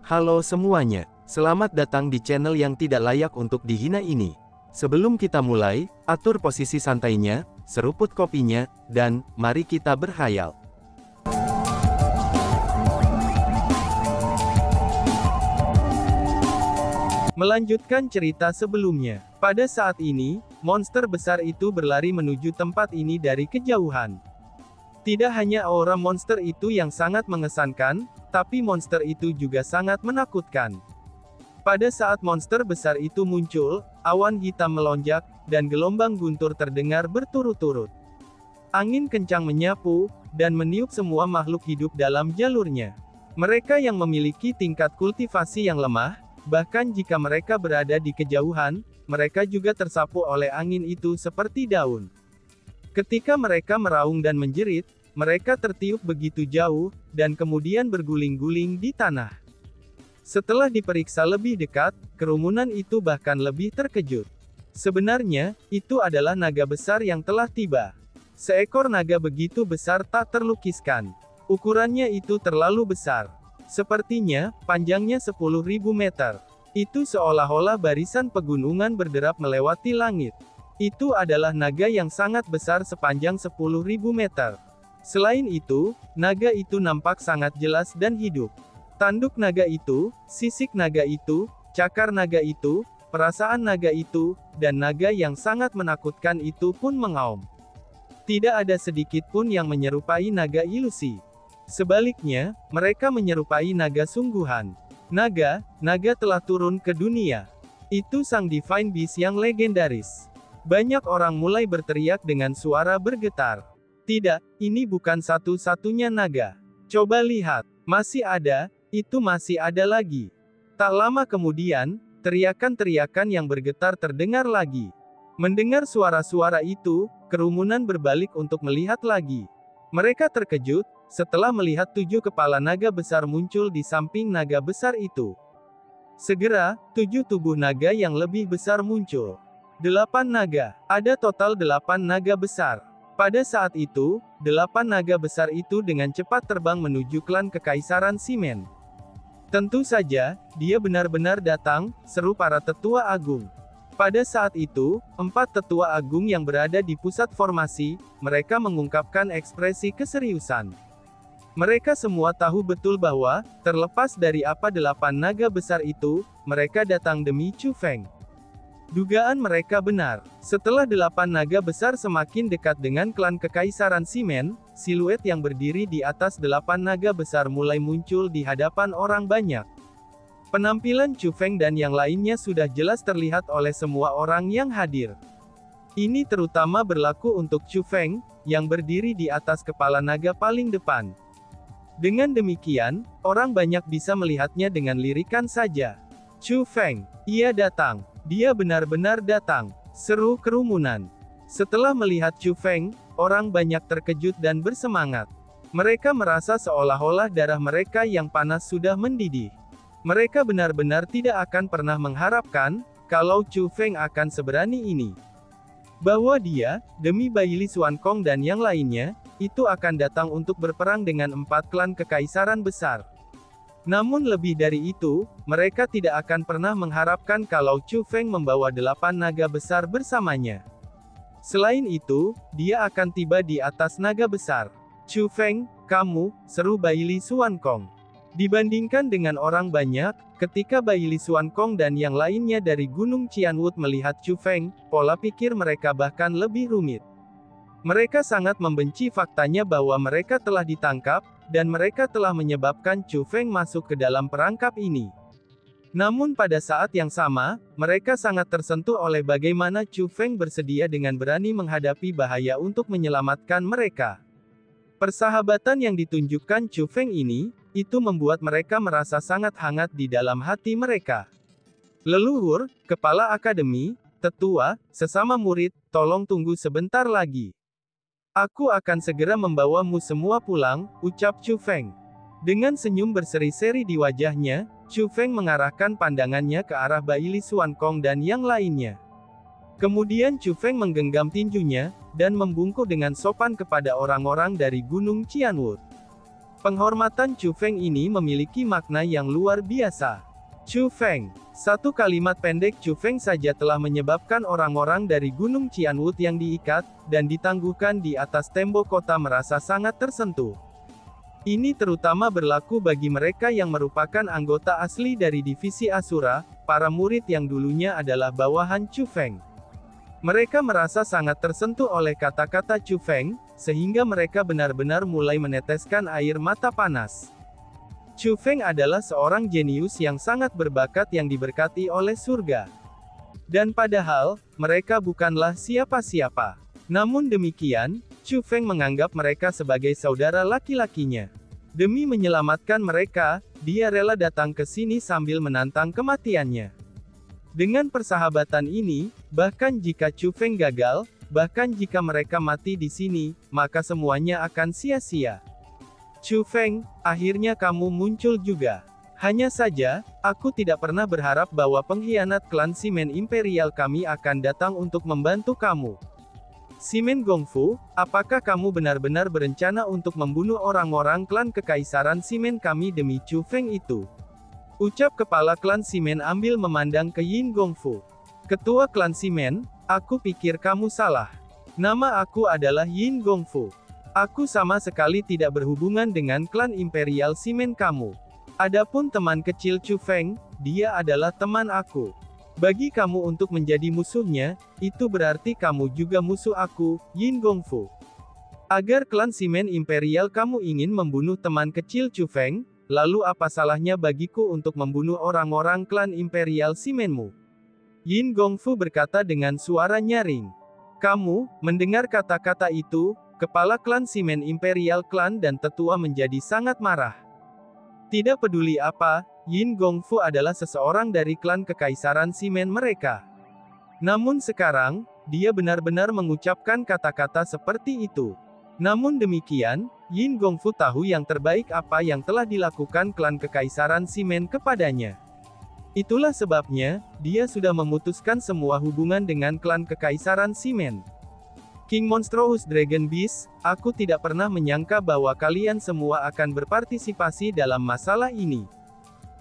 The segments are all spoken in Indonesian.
Halo semuanya, selamat datang di channel yang tidak layak untuk dihina ini. Sebelum kita mulai, atur posisi santainya, seruput kopinya, dan mari kita berkhayal. Melanjutkan cerita sebelumnya, pada saat ini, monster besar itu berlari menuju tempat ini dari kejauhan. Tidak hanya aura monster itu yang sangat mengesankan, tapi monster itu juga sangat menakutkan. Pada saat monster besar itu muncul, awan hitam melonjak, dan gelombang guntur terdengar berturut-turut. Angin kencang menyapu, dan meniup semua makhluk hidup dalam jalurnya. Mereka yang memiliki tingkat kultivasi yang lemah, bahkan jika mereka berada di kejauhan, mereka juga tersapu oleh angin itu seperti daun. Ketika mereka meraung dan menjerit, mereka tertiup begitu jauh, dan kemudian berguling-guling di tanah. Setelah diperiksa lebih dekat, kerumunan itu bahkan lebih terkejut. Sebenarnya, itu adalah naga besar yang telah tiba. Seekor naga begitu besar tak terlukiskan. Ukurannya itu terlalu besar. Sepertinya, panjangnya 10.000 meter. Itu seolah-olah barisan pegunungan berderap melewati langit. Itu adalah naga yang sangat besar sepanjang 10.000 meter. Selain itu, naga itu nampak sangat jelas dan hidup. Tanduk naga itu, sisik naga itu, cakar naga itu, perasaan naga itu, dan naga yang sangat menakutkan itu pun mengaum. Tidak ada sedikit pun yang menyerupai naga ilusi. Sebaliknya, mereka menyerupai naga sungguhan. Naga telah turun ke dunia. Itu sang Divine Beast yang legendaris. Banyak orang mulai berteriak dengan suara bergetar. Tidak, ini bukan satu-satunya naga. Coba lihat, masih ada, itu masih ada lagi. Tak lama kemudian, teriakan-teriakan yang bergetar terdengar lagi. Mendengar suara-suara itu, kerumunan berbalik untuk melihat lagi. Mereka terkejut, setelah melihat 7 kepala naga besar muncul di samping naga besar itu. Segera, 7 tubuh naga yang lebih besar muncul. 8 naga, ada total 8 naga besar. Pada saat itu, 8 naga besar itu dengan cepat terbang menuju klan Kekaisaran Semen. Tentu saja, dia benar-benar datang, seru para tetua agung. Pada saat itu, 4 tetua agung yang berada di pusat formasi, mereka mengungkapkan ekspresi keseriusan. Mereka semua tahu betul bahwa, terlepas dari apa 8 naga besar itu, mereka datang demi Chu Feng. Dugaan mereka benar. Setelah 8 naga besar semakin dekat dengan klan Kekaisaran Semen, siluet yang berdiri di atas 8 naga besar mulai muncul di hadapan orang banyak. Penampilan Chu Feng dan yang lainnya sudah jelas terlihat oleh semua orang yang hadir. Ini terutama berlaku untuk Chu Feng, yang berdiri di atas kepala naga paling depan. Dengan demikian, orang banyak bisa melihatnya dengan lirikan saja. Chu Feng, ia datang. Dia benar-benar datang, seru kerumunan. Setelah melihat Chu Feng, orang banyak terkejut dan bersemangat. Mereka merasa seolah-olah darah mereka yang panas sudah mendidih. Mereka benar-benar tidak akan pernah mengharapkan, kalau Chu Feng akan seberani ini. Bahwa dia, demi Baili Xuankong dan yang lainnya, itu akan datang untuk berperang dengan 4 klan kekaisaran besar. Namun lebih dari itu, mereka tidak akan pernah mengharapkan kalau Chu Feng membawa 8 naga besar bersamanya. Selain itu, dia akan tiba di atas naga besar. Chu Feng, kamu, seru Baili Xuankong. Dibandingkan dengan orang banyak, ketika Baili Xuankong dan yang lainnya dari Gunung Qianwood melihat Chu Feng, pola pikir mereka bahkan lebih rumit. Mereka sangat membenci faktanya bahwa mereka telah ditangkap, dan mereka telah menyebabkan Chu Feng masuk ke dalam perangkap ini. Namun pada saat yang sama, mereka sangat tersentuh oleh bagaimana Chu Feng bersedia dengan berani menghadapi bahaya untuk menyelamatkan mereka. Persahabatan yang ditunjukkan Chu Feng ini, itu membuat mereka merasa sangat hangat di dalam hati mereka. Leluhur, kepala akademi, tetua, sesama murid, tolong tunggu sebentar lagi. Aku akan segera membawamu semua pulang, ucap Chu Feng. Dengan senyum berseri-seri di wajahnya, Chu Feng mengarahkan pandangannya ke arah Baili Xuankong dan yang lainnya. Kemudian Chu Feng menggenggam tinjunya, dan membungkuk dengan sopan kepada orang-orang dari Gunung Qianwood. Penghormatan Chu Feng ini memiliki makna yang luar biasa. Chu Feng. Satu kalimat pendek Chu Feng saja telah menyebabkan orang-orang dari Gunung Qianwut yang diikat, dan ditangguhkan di atas tembok kota merasa sangat tersentuh. Ini terutama berlaku bagi mereka yang merupakan anggota asli dari divisi Asura, para murid yang dulunya adalah bawahan Chu Feng. Mereka merasa sangat tersentuh oleh kata-kata Chu Feng, sehingga mereka benar-benar mulai meneteskan air mata panas. Chu Feng adalah seorang jenius yang sangat berbakat yang diberkati oleh surga. Dan padahal, mereka bukanlah siapa-siapa. Namun demikian, Chu Feng menganggap mereka sebagai saudara laki-lakinya. Demi menyelamatkan mereka, dia rela datang ke sini sambil menantang kematiannya. Dengan persahabatan ini, bahkan jika Chu Feng gagal, bahkan jika mereka mati di sini, maka semuanya akan sia-sia. Chu Feng, akhirnya kamu muncul juga. Hanya saja, aku tidak pernah berharap bahwa pengkhianat klan Simen Imperial kami akan datang untuk membantu kamu. Simen Gongfu, apakah kamu benar-benar berencana untuk membunuh orang-orang klan kekaisaran Simen kami demi Chu Feng itu? Ucap kepala klan Simen ambil memandang ke Yin Gongfu. Ketua klan Simen, aku pikir kamu salah. Nama aku adalah Yin Gongfu. Aku sama sekali tidak berhubungan dengan klan Imperial Simen kamu. Adapun teman kecil Chu Feng, dia adalah teman aku. Bagi kamu untuk menjadi musuhnya, itu berarti kamu juga musuh aku, Yin Gongfu. Agar klan Simen Imperial kamu ingin membunuh teman kecil Chu Feng, lalu apa salahnya bagiku untuk membunuh orang-orang klan Imperial Simenmu? Yin Gongfu berkata dengan suara nyaring. Kamu, mendengar kata-kata itu, kepala klan Simen Imperial Klan dan tetua menjadi sangat marah. Tidak peduli apa, Yin Gongfu adalah seseorang dari klan kekaisaran Simen mereka. Namun sekarang, dia benar-benar mengucapkan kata-kata seperti itu. Namun demikian, Yin Gongfu tahu yang terbaik apa yang telah dilakukan klan kekaisaran Simen kepadanya. Itulah sebabnya, dia sudah memutuskan semua hubungan dengan klan kekaisaran Simen. King Monstrous Dragon Beast, aku tidak pernah menyangka bahwa kalian semua akan berpartisipasi dalam masalah ini.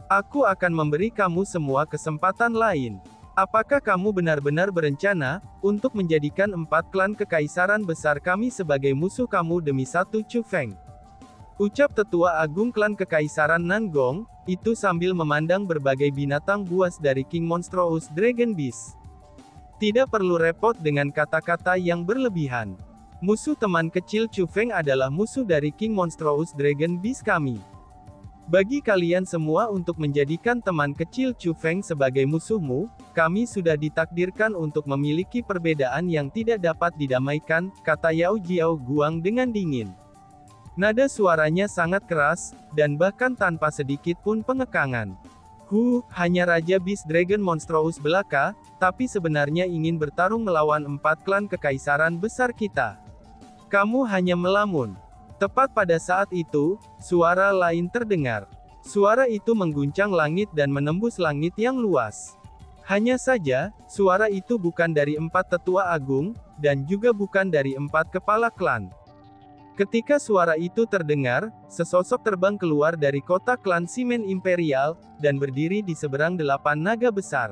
Aku akan memberi kamu semua kesempatan lain. Apakah kamu benar-benar berencana untuk menjadikan 4 klan kekaisaran besar kami sebagai musuh kamu demi satu Chu Feng? Ucap tetua agung klan kekaisaran Nangong, itu sambil memandang berbagai binatang buas dari King Monstrous Dragon Beast. Tidak perlu repot dengan kata-kata yang berlebihan. Musuh teman kecil Chu Feng adalah musuh dari King Monstrous Dragon Beast kami. Bagi kalian semua untuk menjadikan teman kecil Chu Feng sebagai musuhmu, kami sudah ditakdirkan untuk memiliki perbedaan yang tidak dapat didamaikan, kata Yao Jiao Guang dengan dingin. Nada suaranya sangat keras, dan bahkan tanpa sedikit pun pengekangan. Hanya Raja Beast Dragon Monstrous belaka, tapi sebenarnya ingin bertarung melawan 4 klan kekaisaran besar kita. Kamu hanya melamun. Tepat pada saat itu, suara lain terdengar. Suara itu mengguncang langit dan menembus langit yang luas. Hanya saja, suara itu bukan dari 4 tetua agung, dan juga bukan dari 4 kepala klan. Ketika suara itu terdengar, sesosok terbang keluar dari kota klan Simen Imperial, dan berdiri di seberang 8 naga besar.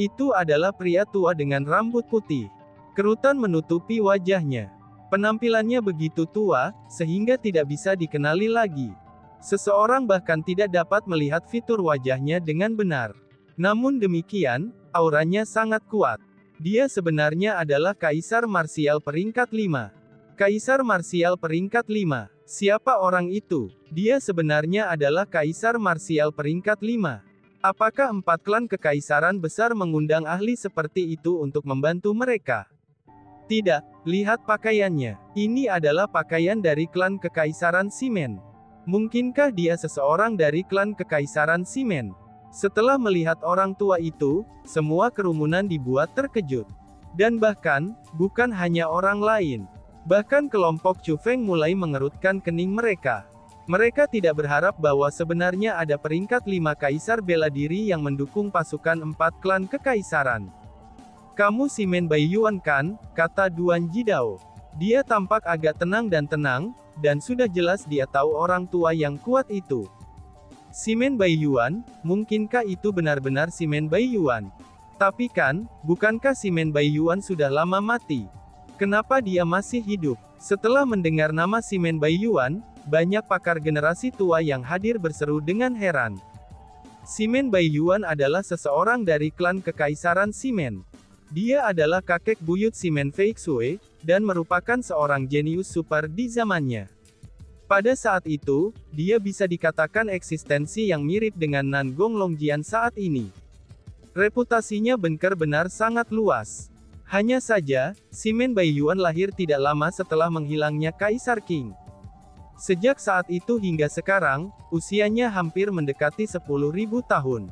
Itu adalah pria tua dengan rambut putih. Kerutan menutupi wajahnya. Penampilannya begitu tua, sehingga tidak bisa dikenali lagi. Seseorang bahkan tidak dapat melihat fitur wajahnya dengan benar. Namun demikian, auranya sangat kuat. Dia sebenarnya adalah Kaisar Marsial peringkat 5. Kaisar Marsial peringkat 5. Siapa orang itu? Dia sebenarnya adalah Kaisar Marsial peringkat 5. Apakah 4 klan kekaisaran besar mengundang ahli seperti itu untuk membantu mereka? Tidak, lihat pakaiannya. Ini adalah pakaian dari klan kekaisaran Simen. Mungkinkah dia seseorang dari klan kekaisaran Simen? Setelah melihat orang tua itu, semua kerumunan dibuat terkejut. Dan bahkan, bukan hanya orang lain. Bahkan kelompok Chu Feng mulai mengerutkan kening mereka. Mereka tidak berharap bahwa sebenarnya ada peringkat 5 kaisar bela diri yang mendukung pasukan 4 klan kekaisaran. Kamu Simen Baiyuan kan, kata Duan Jidao. Dia tampak agak tenang dan tenang, dan sudah jelas dia tahu orang tua yang kuat itu. Simon Baiyuan, mungkinkah itu benar-benar Simon Baiyuan? Tapi kan, bukankah Simon Baiyuan sudah lama mati? Kenapa dia masih hidup? Setelah mendengar nama Simon Baiyuan, banyak pakar generasi tua yang hadir berseru dengan heran. Simon Baiyuan adalah seseorang dari klan Kekaisaran Simon. Dia adalah kakek buyut Simon Feixue, dan merupakan seorang jenius super di zamannya. Pada saat itu, dia bisa dikatakan eksistensi yang mirip dengan Nan Gong Longjian saat ini. Reputasinya benar-benar sangat luas. Hanya saja, Simon Baiyuan lahir tidak lama setelah menghilangnya Kaisar Qing. Sejak saat itu hingga sekarang, usianya hampir mendekati 10.000 tahun.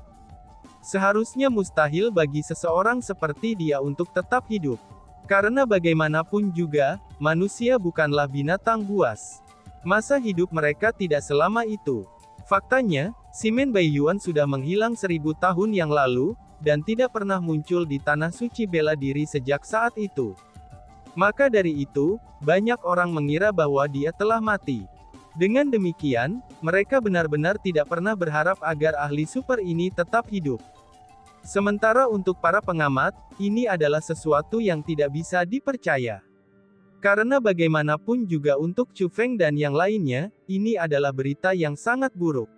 Seharusnya mustahil bagi seseorang seperti dia untuk tetap hidup. Karena bagaimanapun juga, manusia bukanlah binatang buas. Masa hidup mereka tidak selama itu. Faktanya, Simon Baiyuan sudah menghilang 1000 tahun yang lalu, dan tidak pernah muncul di tanah suci bela diri sejak saat itu. Maka dari itu, banyak orang mengira bahwa dia telah mati. Dengan demikian, mereka benar-benar tidak pernah berharap agar ahli super ini tetap hidup. Sementara untuk para pengamat, ini adalah sesuatu yang tidak bisa dipercaya. Karena bagaimanapun juga untuk Chu Feng dan yang lainnya, ini adalah berita yang sangat buruk.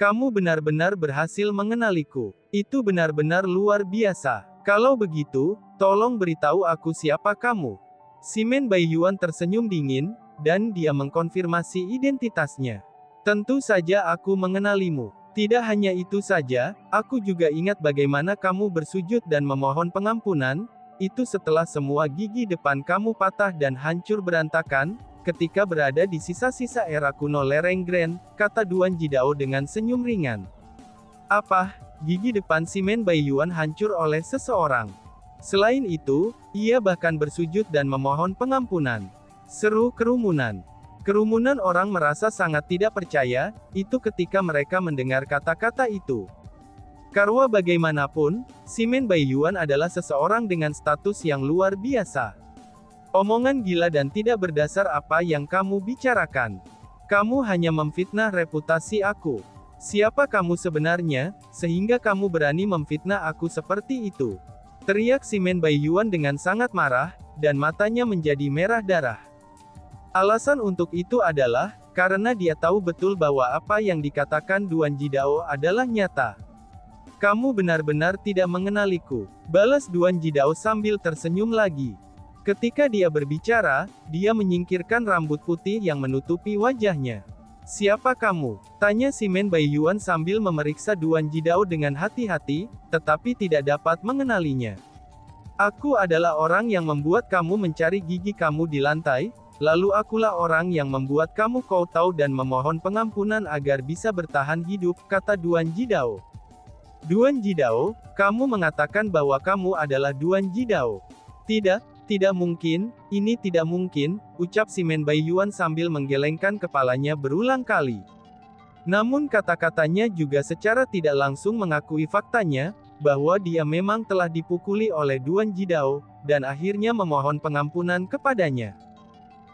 Kamu benar-benar berhasil mengenaliku. Itu benar-benar luar biasa. Kalau begitu, tolong beritahu aku siapa kamu. Simon Baiyuan tersenyum dingin, dan dia mengkonfirmasi identitasnya. Tentu saja aku mengenalimu. Tidak hanya itu saja, aku juga ingat bagaimana kamu bersujud dan memohon pengampunan, itu setelah semua gigi depan kamu patah dan hancur berantakan, ketika berada di sisa-sisa era kuno lereng Grand, kata Duan Jidao dengan senyum ringan. Apa? Gigi depan Simon Baiyuan hancur oleh seseorang. Selain itu, ia bahkan bersujud dan memohon pengampunan. Seru kerumunan. Kerumunan orang merasa sangat tidak percaya, itu ketika mereka mendengar kata-kata itu. Karena bagaimanapun, Simon Baiyuan adalah seseorang dengan status yang luar biasa. Omongan gila dan tidak berdasar apa yang kamu bicarakan. Kamu hanya memfitnah reputasi aku. Siapa kamu sebenarnya, sehingga kamu berani memfitnah aku seperti itu? Teriak Simon Baiyuan dengan sangat marah, dan matanya menjadi merah darah. Alasan untuk itu adalah, karena dia tahu betul bahwa apa yang dikatakan Duan Jidao adalah nyata. Kamu benar-benar tidak mengenaliku, balas Duan Jidao sambil tersenyum lagi. Ketika dia berbicara, dia menyingkirkan rambut putih yang menutupi wajahnya. Siapa kamu? Tanya Simon Baiyuan sambil memeriksa Duan Jidao dengan hati-hati, tetapi tidak dapat mengenalinya. Aku adalah orang yang membuat kamu mencari gigi kamu di lantai, lalu akulah orang yang membuat kamu kau tahu dan memohon pengampunan agar bisa bertahan hidup, kata Duan Jidao. Duan Jidao, kamu mengatakan bahwa kamu adalah Duan Jidao. Tidak mungkin, ini tidak mungkin, ucap Simon Baiyuan sambil menggelengkan kepalanya berulang kali. Namun kata-katanya juga secara tidak langsung mengakui faktanya, bahwa dia memang telah dipukuli oleh Duan Jidao, dan akhirnya memohon pengampunan kepadanya.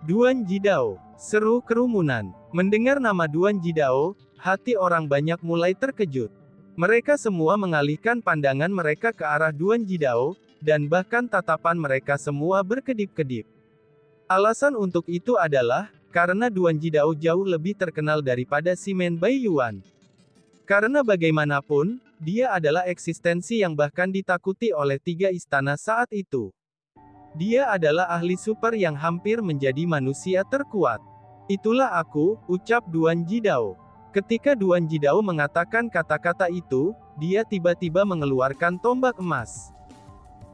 Duan Jidao, seru kerumunan. Mendengar nama Duan Jidao, hati orang banyak mulai terkejut. Mereka semua mengalihkan pandangan mereka ke arah Duan Jidao, dan bahkan tatapan mereka semua berkedip-kedip. Alasan untuk itu adalah, karena Duan Jidao jauh lebih terkenal daripada Simon Baiyuan. Karena bagaimanapun, dia adalah eksistensi yang bahkan ditakuti oleh 3 istana saat itu. Dia adalah ahli super yang hampir menjadi manusia terkuat. Itulah aku, ucap Duan Jidao. Ketika Duan Jidao mengatakan kata-kata itu, dia tiba-tiba mengeluarkan tombak emas.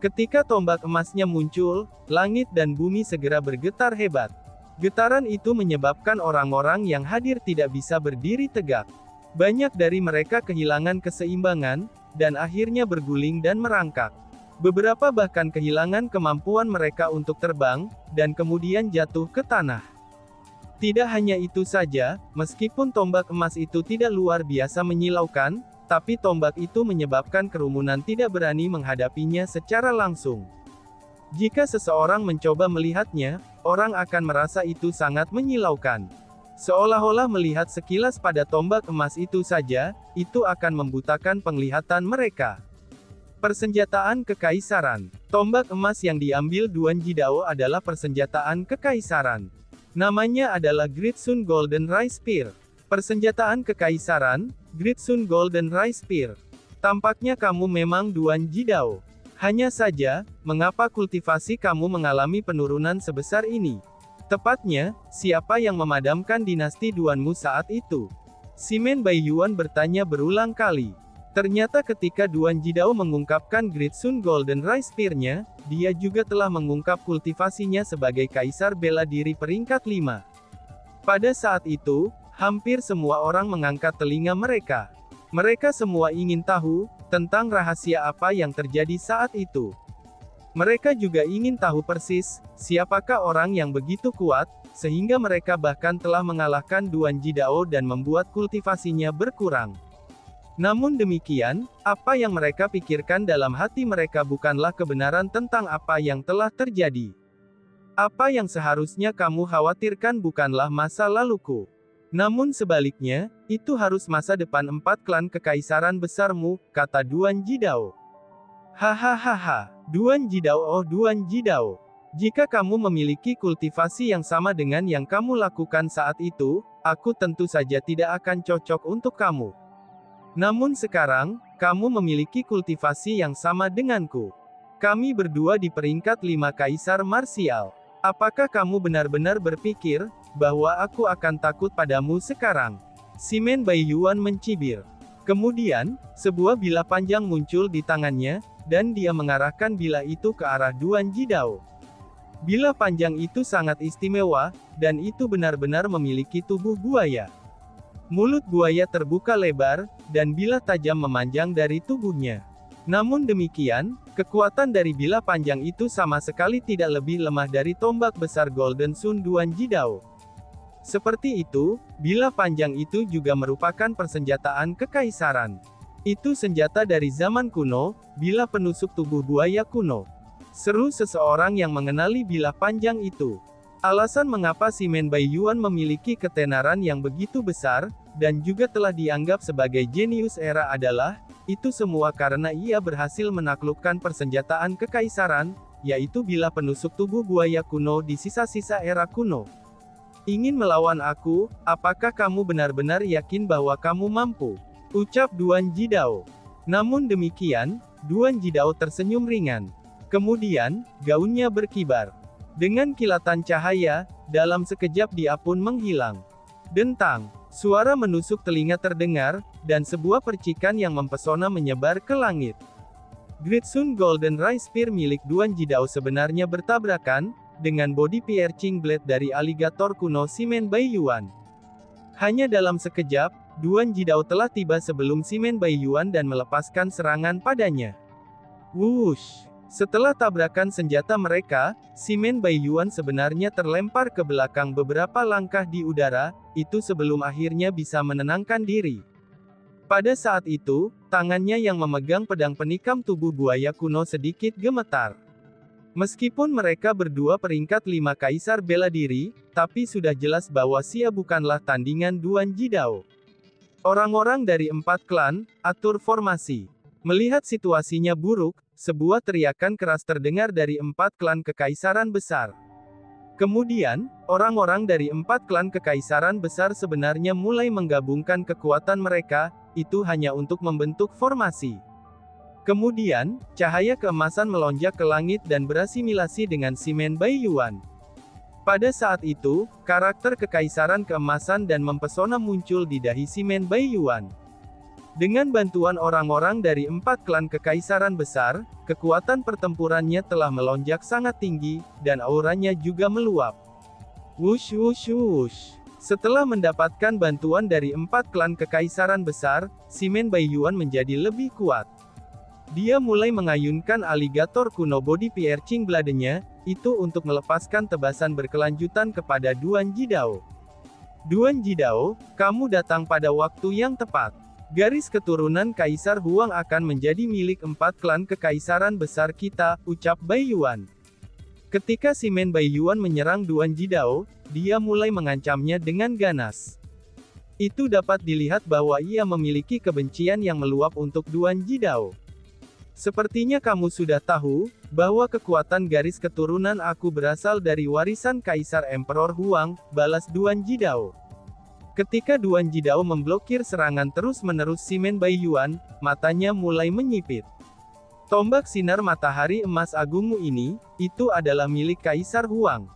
Ketika tombak emasnya muncul, langit dan bumi segera bergetar hebat. Getaran itu menyebabkan orang-orang yang hadir tidak bisa berdiri tegak. Banyak dari mereka kehilangan keseimbangan, dan akhirnya berguling dan merangkak. Beberapa bahkan kehilangan kemampuan mereka untuk terbang, dan kemudian jatuh ke tanah. Tidak hanya itu saja, meskipun tombak emas itu tidak luar biasa menyilaukan, tapi tombak itu menyebabkan kerumunan tidak berani menghadapinya secara langsung. Jika seseorang mencoba melihatnya, orang akan merasa itu sangat menyilaukan. Seolah-olah melihat sekilas pada tombak emas itu saja, itu akan membutakan penglihatan mereka. Persenjataan Kekaisaran. Tombak emas yang diambil Duan Jidao adalah persenjataan kekaisaran. Namanya adalah Great Sun Golden Rai Spear. Persenjataan kekaisaran, Great Sun Golden Rai Spear. Tampaknya kamu memang Duan Jidao. Hanya saja, mengapa kultivasi kamu mengalami penurunan sebesar ini? Tepatnya, siapa yang memadamkan dinasti Duanmu saat itu? Simen Baiyuan bertanya berulang kali. Ternyata ketika Duan Jidao mengungkapkan Great Sun Golden Rai Spear-nya, dia juga telah mengungkap kultivasinya sebagai kaisar bela diri peringkat 5. Pada saat itu, hampir semua orang mengangkat telinga mereka. Mereka semua ingin tahu tentang rahasia apa yang terjadi saat itu. Mereka juga ingin tahu persis siapakah orang yang begitu kuat, sehingga mereka bahkan telah mengalahkan Duan Jidao dan membuat kultivasinya berkurang. Namun demikian, apa yang mereka pikirkan dalam hati mereka bukanlah kebenaran tentang apa yang telah terjadi. Apa yang seharusnya kamu khawatirkan bukanlah masa laluku. Namun sebaliknya, itu harus masa depan 4 klan kekaisaran besarmu, kata Duan Jidao. Hahaha, Duan Jidao, oh Duan Jidao. Jika kamu memiliki kultivasi yang sama dengan yang kamu lakukan saat itu, aku tentu saja tidak akan cocok untuk kamu. Namun sekarang, kamu memiliki kultivasi yang sama denganku. Kami berdua di peringkat 5 kaisar marsial. Apakah kamu benar-benar berpikir bahwa aku akan takut padamu sekarang? Simen Baiyuan mencibir. Kemudian, sebuah bila panjang muncul di tangannya, dan dia mengarahkan bila itu ke arah Duan Jidao. Bila panjang itu sangat istimewa, dan itu benar-benar memiliki tubuh buaya. Mulut buaya terbuka lebar, dan bila tajam memanjang dari tubuhnya. Namun demikian, kekuatan dari bila panjang itu sama sekali tidak lebih lemah dari tombak besar Golden Sun Duan Jidao. Seperti itu, bila panjang itu juga merupakan persenjataan kekaisaran. Itu senjata dari zaman kuno, bila penusuk tubuh buaya kuno. Seru seseorang yang mengenali bila panjang itu. Alasan mengapa Simen Baiyuan memiliki ketenaran yang begitu besar, dan juga telah dianggap sebagai jenius era adalah, itu semua karena ia berhasil menaklukkan persenjataan kekaisaran, yaitu bila penusuk tubuh buaya kuno di sisa-sisa era kuno. Ingin melawan aku, apakah kamu benar-benar yakin bahwa kamu mampu? Ucap Duan Jidao. Namun demikian, Duan Jidao tersenyum ringan. Kemudian, gaunnya berkibar. Dengan kilatan cahaya, dalam sekejap dia pun menghilang. Dentang. Suara menusuk telinga terdengar, dan sebuah percikan yang mempesona menyebar ke langit. Great Sun Golden Rai Spear milik Duan Jidao sebenarnya bertabrakan dengan body piercing blade dari aligator kuno Simen Baiyuan. Hanya dalam sekejap, Duan Jidao telah tiba sebelum Simen Baiyuan dan melepaskan serangan padanya. Wush! Setelah tabrakan senjata mereka, Simen Baiyuan sebenarnya terlempar ke belakang beberapa langkah di udara, itu sebelum akhirnya bisa menenangkan diri. Pada saat itu, tangannya yang memegang pedang penikam tubuh buaya kuno sedikit gemetar. Meskipun mereka berdua peringkat 5 kaisar bela diri, tapi sudah jelas bahwa Sia bukanlah tandingan Duan Jidao. Orang-orang dari 4 klan, atur formasi. Melihat situasinya buruk, sebuah teriakan keras terdengar dari 4 klan kekaisaran besar. Kemudian, orang-orang dari 4 klan kekaisaran besar sebenarnya mulai menggabungkan kekuatan mereka, itu hanya untuk membentuk formasi. Kemudian, cahaya keemasan melonjak ke langit dan berasimilasi dengan Simen Baiyuan. Pada saat itu, karakter kekaisaran keemasan dan mempesona muncul di dahi Simen Baiyuan. Dengan bantuan orang-orang dari 4 klan kekaisaran besar, kekuatan pertempurannya telah melonjak sangat tinggi, dan auranya juga meluap. Wush wush wush. Setelah mendapatkan bantuan dari 4 klan kekaisaran besar, Simen Baiyuan menjadi lebih kuat. Dia mulai mengayunkan aligator kuno body piercing blade-nya, itu untuk melepaskan tebasan berkelanjutan kepada Duan Jidao. Duan Jidao, kamu datang pada waktu yang tepat. Garis keturunan Kaisar Huang akan menjadi milik 4 klan kekaisaran besar kita, ucap Baiyuan. Ketika Sima Baiyuan menyerang Duan Jidao, dia mulai mengancamnya dengan ganas. Itu dapat dilihat bahwa ia memiliki kebencian yang meluap untuk Duan Jidao. Sepertinya kamu sudah tahu, bahwa kekuatan garis keturunan aku berasal dari warisan Kaisar Emperor Huang, balas Duan Jidao. Ketika Duan Jidao memblokir serangan terus-menerus Sima Baiyuan, matanya mulai menyipit. Tombak sinar matahari emas agungmu ini, itu adalah milik Kaisar Huang.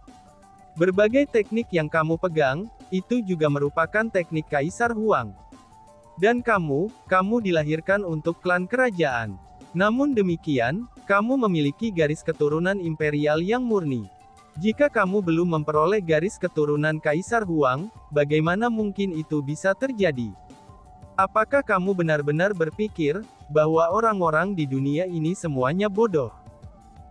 Berbagai teknik yang kamu pegang, itu juga merupakan teknik Kaisar Huang. Dan kamu dilahirkan untuk klan kerajaan. Namun demikian, kamu memiliki garis keturunan imperial yang murni. Jika kamu belum memperoleh garis keturunan Kaisar Huang, bagaimana mungkin itu bisa terjadi? Apakah kamu benar-benar berpikir, bahwa orang-orang di dunia ini semuanya bodoh?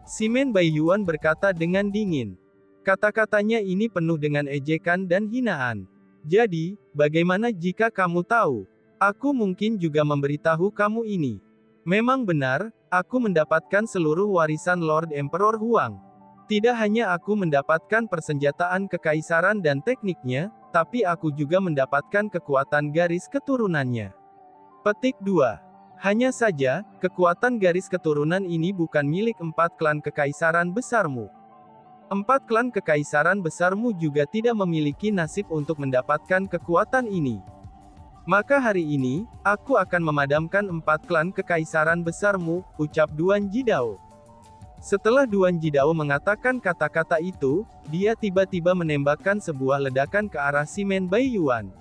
Sima Baiyuan berkata dengan dingin. Kata-katanya ini penuh dengan ejekan dan hinaan. Jadi, bagaimana jika kamu tahu? Aku mungkin juga memberitahu kamu ini. Memang benar, aku mendapatkan seluruh warisan Lord Emperor Huang. Tidak hanya aku mendapatkan persenjataan kekaisaran dan tekniknya, tapi aku juga mendapatkan kekuatan garis keturunannya. Petik 2. Hanya saja, kekuatan garis keturunan ini bukan milik 4 klan kekaisaran besarmu. 4 klan kekaisaran besarmu juga tidak memiliki nasib untuk mendapatkan kekuatan ini. Maka hari ini, aku akan memadamkan 4 klan kekaisaran besarmu, ucap Duan Jidao. Setelah Duan Jidao mengatakan kata-kata itu, dia tiba-tiba menembakkan sebuah ledakan ke arah Sima Baiyuan.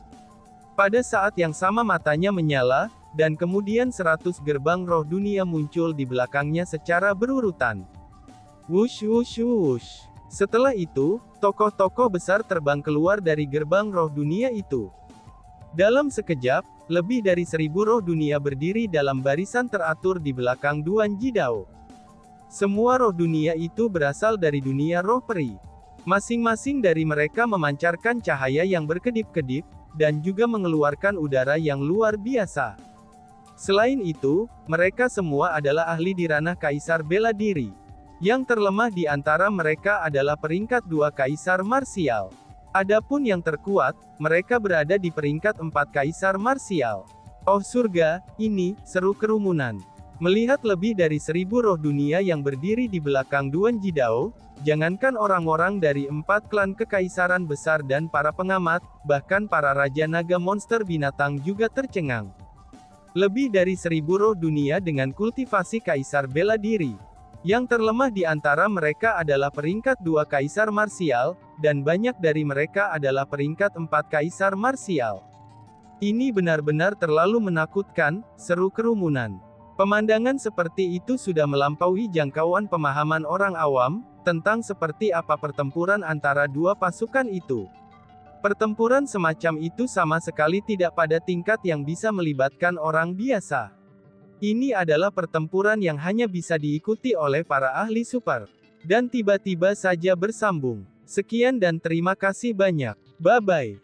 Pada saat yang sama matanya menyala, dan kemudian 100 gerbang roh dunia muncul di belakangnya secara berurutan. Wush wush wush. Setelah itu, tokoh-tokoh besar terbang keluar dari gerbang roh dunia itu. Dalam sekejap, lebih dari 1000 roh dunia berdiri dalam barisan teratur di belakang Duan Jidao. Semua roh dunia itu berasal dari dunia roh peri. Masing-masing dari mereka memancarkan cahaya yang berkedip-kedip, dan juga mengeluarkan udara yang luar biasa. Selain itu, mereka semua adalah ahli di ranah kaisar bela diri. Yang terlemah di antara mereka adalah peringkat 2 kaisar marsial. Adapun yang terkuat, mereka berada di peringkat 4 kaisar marsial. Oh surga, ini, seru kerumunan. Melihat lebih dari 1000 roh dunia yang berdiri di belakang Duan Jidao, jangankan orang-orang dari 4 klan kekaisaran besar dan para pengamat, bahkan para raja naga monster binatang juga tercengang. Lebih dari 1000 roh dunia dengan kultivasi kaisar bela diri. Yang terlemah di antara mereka adalah peringkat 2 kaisar marsial, dan banyak dari mereka adalah peringkat 4 kaisar marsial. Ini benar-benar terlalu menakutkan, seru kerumunan. Pemandangan seperti itu sudah melampaui jangkauan pemahaman orang awam, tentang seperti apa pertempuran antara dua pasukan itu. Pertempuran semacam itu sama sekali tidak pada tingkat yang bisa melibatkan orang biasa. Ini adalah pertempuran yang hanya bisa diikuti oleh para ahli super. Dan tiba-tiba saja bersambung. Sekian dan terima kasih banyak. Bye-bye.